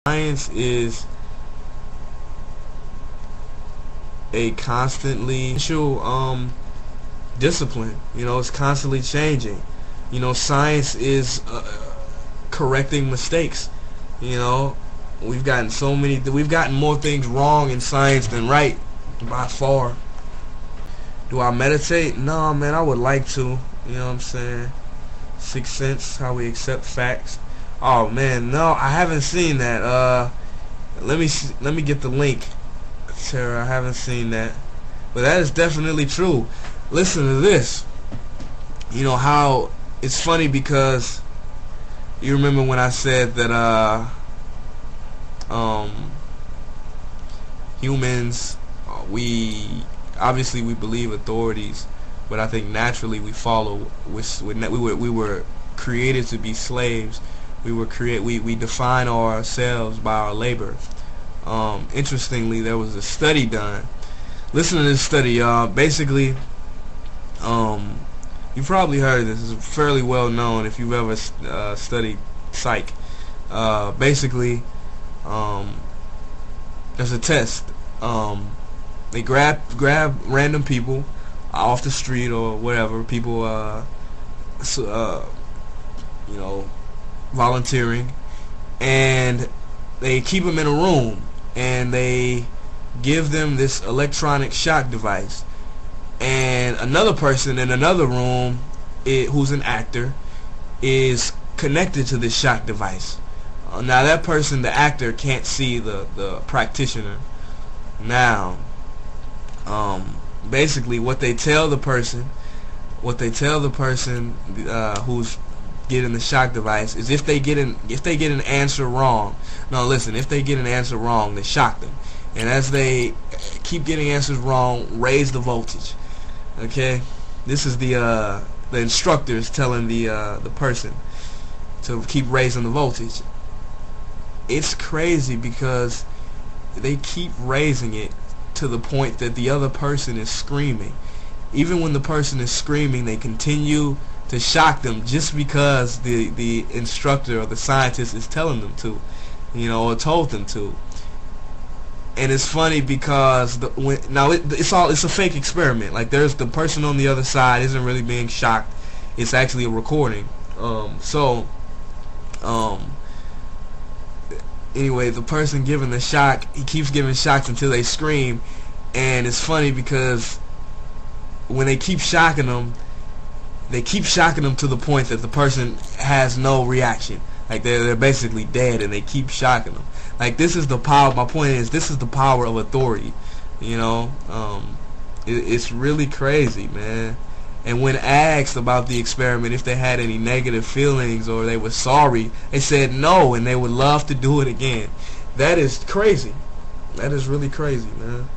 Science is a constantly discipline. It's constantly changing. Science is correcting mistakes. You know, we've gotten more things wrong in science than right by far. Do I meditate? No, man, I would like to. You know what I'm saying? Sixth Sense, how we accept facts. Oh man, no, I haven't seen that. Let me get the link, Sarah. I haven't seen that, but that is definitely true. Listen to this. You know how it's funny because you remember when I said that humans, we believe authorities, but I think naturally we follow. We were created to be slaves. We define ourselves by our labor. Interestingly, there was a study done. Listen to this study, y'all. Basically, you've probably heard this. It's fairly well known if you've ever studied psych. Basically, there's a test. They grab random people off the street or whatever. People, volunteering, and they keep them in a room, and they give them this electronic shock device, and another person in another room, who's an actor, is connected to this shock device. Now that person, the actor, can't see the practitioner. Now, basically what they tell the person who's getting the shock device is if they get an answer wrong. No, listen, if they get an answer wrong, they shock them, and as they keep getting answers wrong, raise the voltage. Okay, this is the instructors telling the person to keep raising the voltage. It's crazy because they keep raising it to the point that the other person is screaming. Even when the person is screaming, they continue to shock them just because the instructor or the scientist is telling them to, or told them to. And it's funny because it's a fake experiment. Like, there's the person on the other side isn't really being shocked. It's actually a recording. Anyway, the person giving the shock, he keeps giving shocks until they scream. And it's funny because when they keep shocking them, they keep shocking them to the point that the person has no reaction. Like, they're basically dead, and they keep shocking them. Like, this is the power. My point is, this is the power of authority. It's really crazy, man. And when asked about the experiment, if they had any negative feelings or they were sorry, they said no, and they would love to do it again. That is crazy. That is really crazy, man.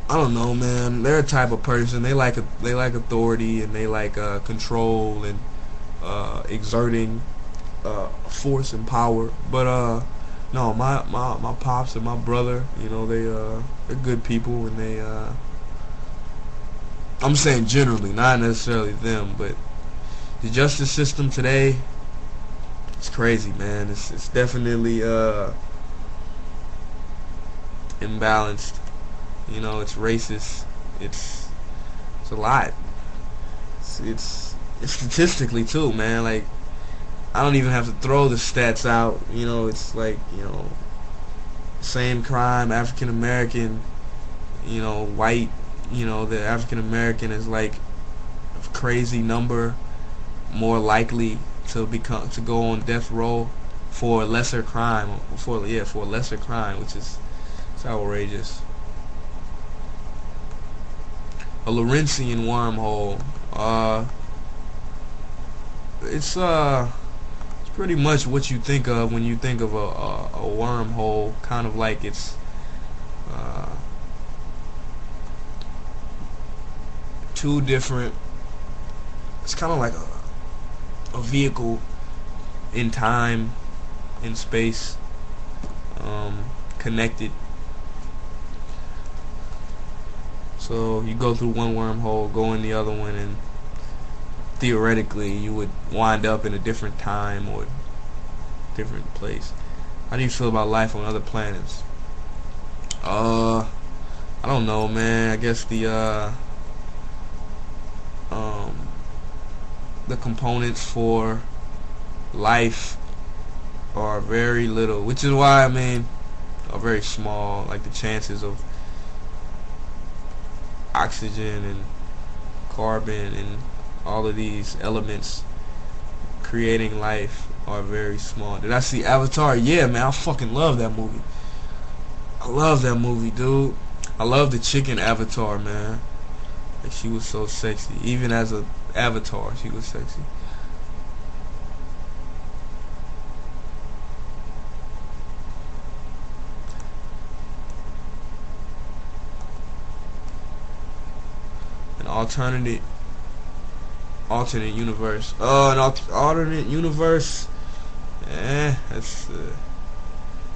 I don't know, man. They're a type of person. They like authority, and they like control and exerting force and power. But no, my pops and my brother, they're good people, and they I'm saying generally, not necessarily them, but the justice system today, it's crazy, man. It's definitely imbalanced. It's racist. It's a lot. It's statistically too, man. Like, I don't even have to throw the stats out. It's like, same crime, African American, white. The African American is like a crazy number more likely to go on death row for a lesser crime, for a lesser crime, which is, it's outrageous. A Lorentzian wormhole. It's pretty much what you think of when you think of a wormhole. Kind of like it's two different. It's kind of like a vehicle in time, in space, connected. So you go through one wormhole, go in the other one, and theoretically you would wind up in a different time or different place. How do you feel about life on other planets? I don't know, man. I guess the components for life are very little, which is why, I mean, are very small. Like the chances of oxygen and carbon and all of these elements creating life are very small. Did I see Avatar? Yeah, man, I fucking love that movie. I love that movie, dude. I love the chicken Avatar, man. Like, she was so sexy. Even as a Avatar, she was sexy. An alternate universe. An alternate universe. That's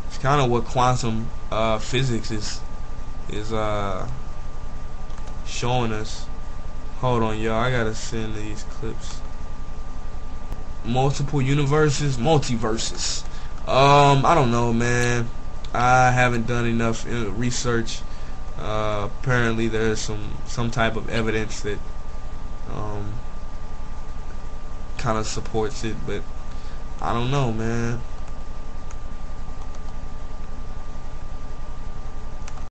it's kind of what quantum physics is showing us. Hold on, y'all. I gotta send these clips. Multiple universes, multiverses. I don't know, man. I haven't done enough research. Apparently, there's some type of evidence that kind of supports it, but I don't know, man.